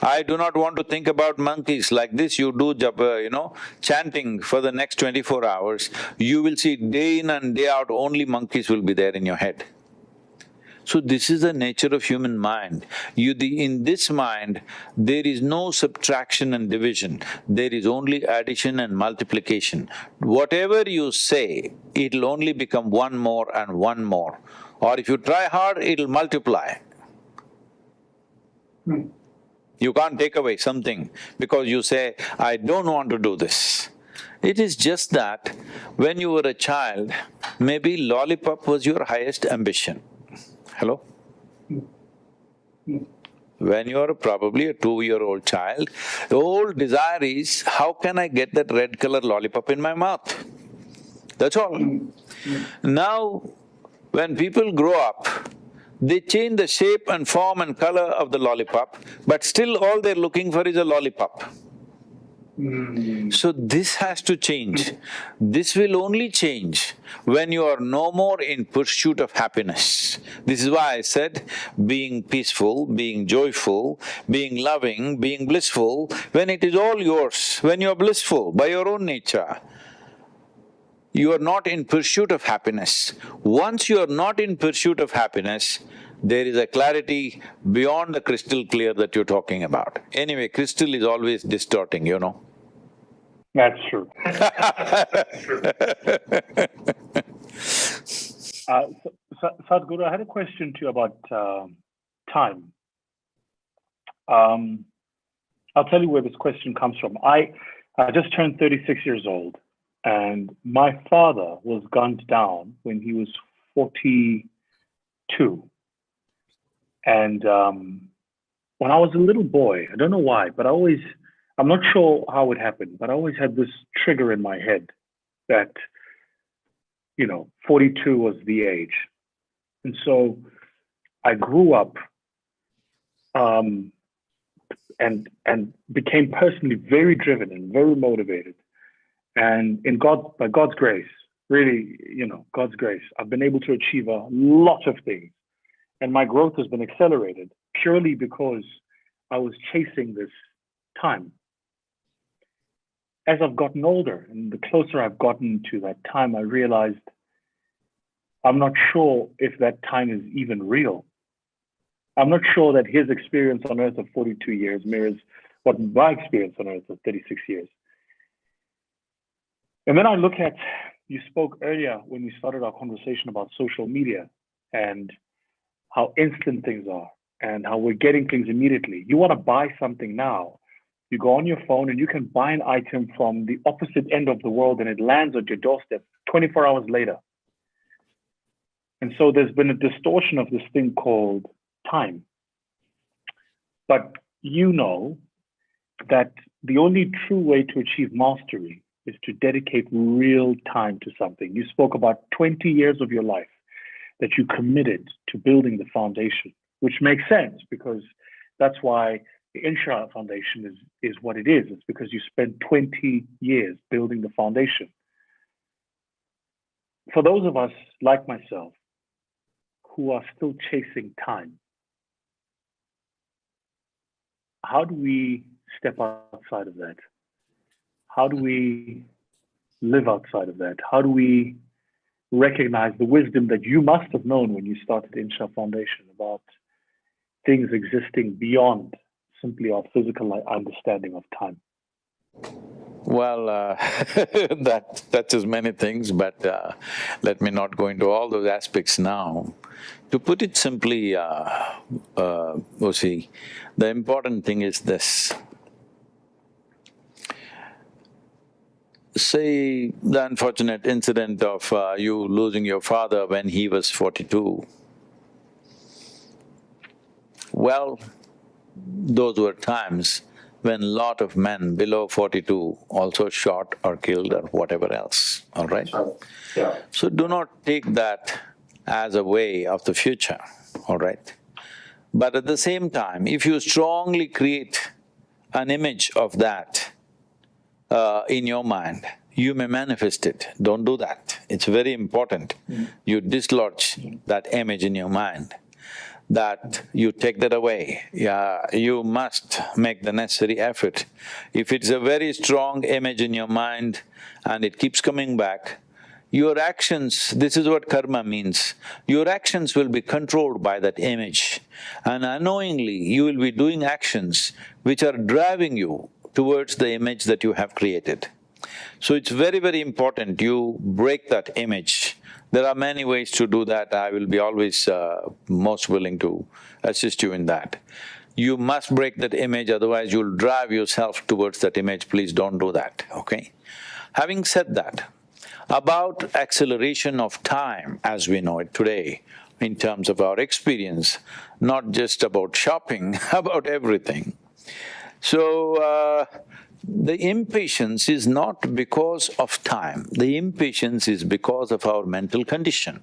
I do not want to think about monkeys. Like this, you do chanting for the next 24 hours, you will see day in and day out only monkeys will be there in your head. So this is the nature of human mind. In this mind, there is no subtraction and division, there is only addition and multiplication. Whatever you say, it'll only become one more and one more. Or if you try hard, it'll multiply. You can't take away something because you say, I don't want to do this. It is just that when you were a child, maybe lollipop was your highest ambition. Hello? When you are probably a 2-year-old child, the whole desire is, how can I get that red color lollipop in my mouth? That's all. Now, when people grow up, they change the shape and form and color of the lollipop, but still all they're looking for is a lollipop. So this has to change. This will only change when you are no more in pursuit of happiness. This is why I said being peaceful, being joyful, being loving, being blissful, when it is all yours, when you are blissful by your own nature, you are not in pursuit of happiness. Once you are not in pursuit of happiness, there is a clarity beyond the crystal clear that you're talking about. Anyway, crystal is always distorting, you know. That's true. That's true. Sadhguru, I had a question to you about time. I'll tell you where this question comes from. I just turned 36 years old, and my father was gunned down when he was 42. And when I was a little boy, I don't know why, but I'm not sure how it happened, but I always had this trigger in my head that, 42 was the age. And so I grew up and became personally very driven and very motivated. And by God's grace, really, God's grace, I've been able to achieve a lot of things. And my growth has been accelerated purely because I was chasing this time. As I've gotten older and the closer I've gotten to that time, I realized I'm not sure if that time is even real. I'm not sure that his experience on earth of 42 years mirrors what my experience on earth of 36 years. And then I look at, you spoke earlier when we started our conversation about social media and how instant things are and how we're getting things immediately. You want to buy something now, you go on your phone and you can buy an item from the opposite end of the world and it lands at your doorstep 24 hours later. And so there's been a distortion of this thing called time. But you know that the only true way to achieve mastery is to dedicate real time to something. You spoke about 20 years of your life that you committed to building the foundation, which makes sense because that's why the Insha Foundation is what it is. It's because you spent 20 years building the foundation. For those of us like myself who are still chasing time, how do we step outside of that? How do we live outside of that? How do we recognize the wisdom that you must have known when you started Insha Foundation about things existing beyond simply our physical understanding of time? Well, that touches many things, but let me not go into all those aspects now. To put it simply, Vusi, the important thing is this. Say the unfortunate incident of you losing your father when he was 42. Well, those were times when lot of men below 42 also shot or killed or whatever else, all right? Yeah. So do not take that as a way of the future, all right? But at the same time, if you strongly create an image of that in your mind, you may manifest it. Don't do that. It's very important. You dislodge that image in your mind, that you take that away. Yeah, you must make the necessary effort. If it's a very strong image in your mind and it keeps coming back, your actions, this is what karma means, your actions will be controlled by that image. And unknowingly, you will be doing actions which are driving you towards the image that you have created. So it's very, very important you break that image. There are many ways to do that. I will be always most willing to assist you in that. You must break that image, otherwise you'll drive yourself towards that image. Please don't do that, okay? Having said that, about acceleration of time as we know it today, in terms of our experience, not just about shopping, about everything. So, the impatience is not because of time, the impatience is because of our mental condition.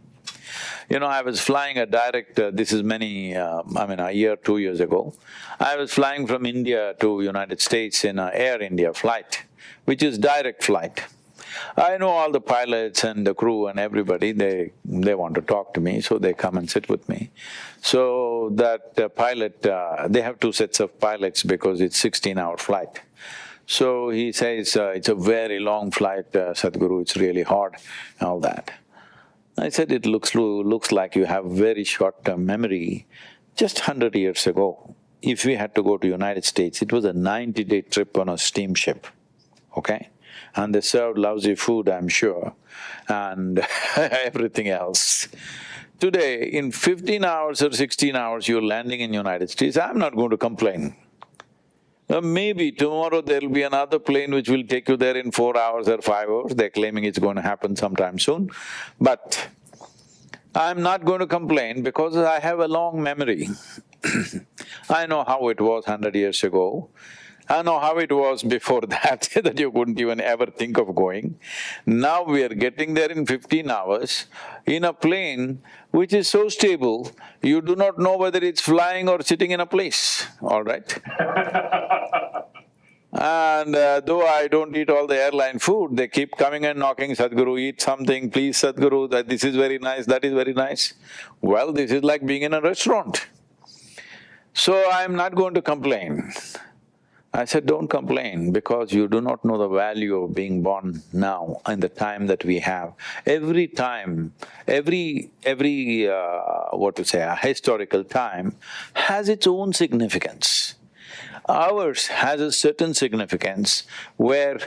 You know, I was flying a direct… this is many… a year, 2 years ago. I was flying from India to United States in a Air India flight, which is direct flight. I know all the pilots and the crew and everybody, they want to talk to me, so they come and sit with me. So that pilot… they have two sets of pilots because it's 16-hour flight. So he says, it's a very long flight, Sadhguru, it's really hard, and all that. I said, it looks like you have very short-term memory. Just 100 years ago, if we had to go to United States, it was a 90-day trip on a steamship, okay? And they served lousy food, I'm sure, and everything else. Today, in 15 hours or 16 hours, you're landing in United States, I'm not going to complain. Maybe tomorrow there'll be another plane which will take you there in 4 hours or 5 hours, they're claiming it's going to happen sometime soon. But I'm not going to complain because I have a long memory. I know how it was 100 years ago. I know how it was before that, that you couldn't even ever think of going. Now we are getting there in 15 hours in a plane which is so stable, you do not know whether it's flying or sitting in a place, all right? And though I don't eat all the airline food, they keep coming and knocking, Sadhguru, eat something, please Sadhguru, that this is very nice, that is very nice. Well, this is like being in a restaurant. So I'm not going to complain. I said, don't complain because you do not know the value of being born now in the time that we have. Every time, every historical time has its own significance. Ours has a certain significance where,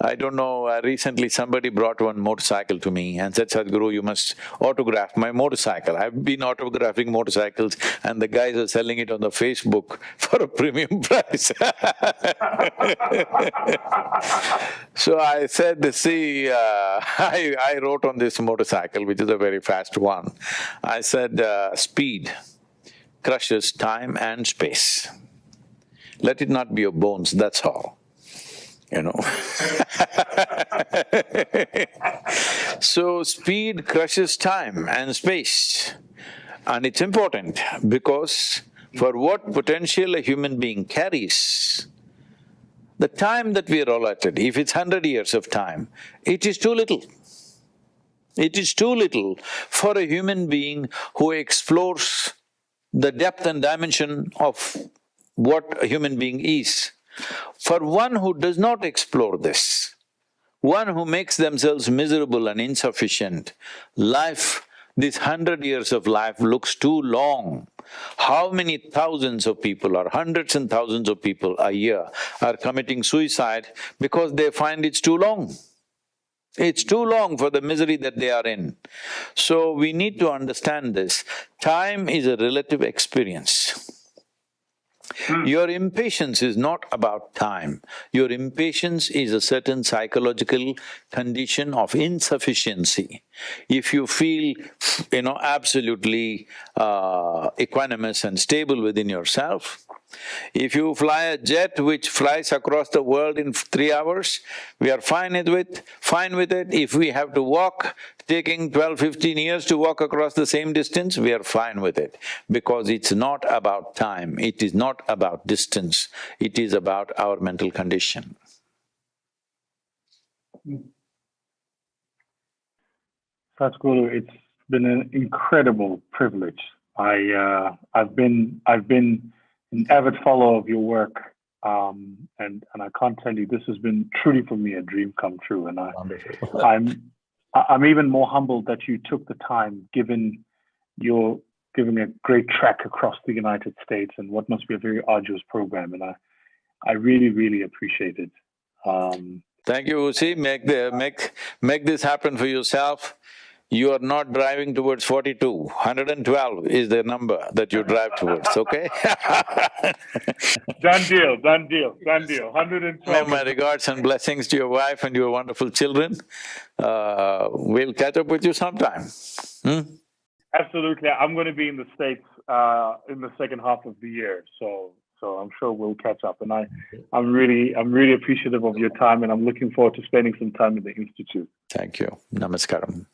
I don't know, recently somebody brought one motorcycle to me and said, Sadhguru, you must autograph my motorcycle. I've been autographing motorcycles and the guys are selling it on the Facebook for a premium price. So I said, see, I wrote on this motorcycle, which is a very fast one, I said, speed crushes time and space. Let it not be your bones, that's all, you know. So speed crushes time and space, and it's important because for what potential a human being carries, the time that we are allotted, if it's 100 years of time, it is too little. It is too little for a human being who explores the depth and dimension of what a human being is. For one who does not explore this, one who makes themselves miserable and insufficient, life, this 100 years of life looks too long. How many thousands of people or hundreds and thousands of people a year are committing suicide because they find it's too long? It's too long for the misery that they are in. So we need to understand this. Time is a relative experience. Your impatience is not about time, your impatience is a certain psychological condition of insufficiency. If you feel, absolutely equanimous and stable within yourself, if you fly a jet which flies across the world in 3 hours, we are fine with it. If we have to walk, taking 12-15 years to walk across the same distance, we are fine with it. Because it's not about time, it is not about distance, it is about our mental condition. Sadhguru, it's been an incredible privilege. I've been an avid follower of your work, and I can't tell you, this has been truly for me a dream come true, and I'm even more humbled that you took the time, given you're giving a great trek across the United States and what must be a very arduous program. And I really, really appreciate it. Thank you, Vusi. Make this happen for yourself. You are not driving towards 42. 112 is the number that you drive towards, okay? Done deal, done deal, done deal. 112. My regards and blessings to your wife and your wonderful children. We'll catch up with you sometime. Absolutely. I'm going to be in the States in the second half of the year, so I'm sure we'll catch up. And I'm really appreciative of your time, and I'm looking forward to spending some time in the Institute. Thank you. Namaskaram.